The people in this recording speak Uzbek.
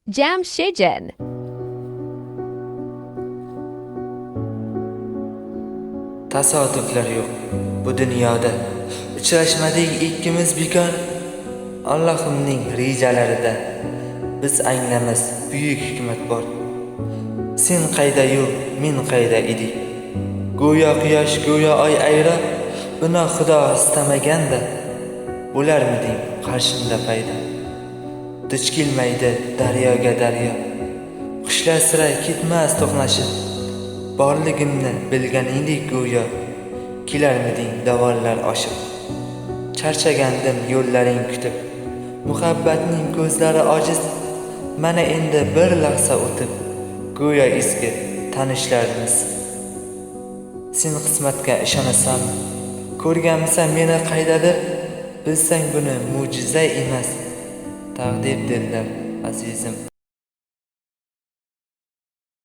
Jamshidin. Tasodiflar yo'q bu dunyoda, uchrashmadik ikkimiz bekor. Allohimning rejalarida biz anglamas buyuk hikmat bor. Sen qayda-yu, men qayda edik. Go'yo quyosh, go'yo oy ayro. Buni Xudo istamaganda bo'larmiding qarshimda paydo. Duch kelmaydi daryoga daryo. Qushlar sira ketmas to'qnashib. Borligimni bilganingdek go'yo, kelarmiding davollar oshib. Charchagandim yo'llaring kutib, muhabbatning ko'zlari ojiz. Mana endi bir lahza o'tib, go'yo eski tanishlarimiz. Sen qismatga ishonasanmi? Ko'rganmisan meni qaydadir? Bilsang buni mo'jiza emas, taqdir derlar azizim.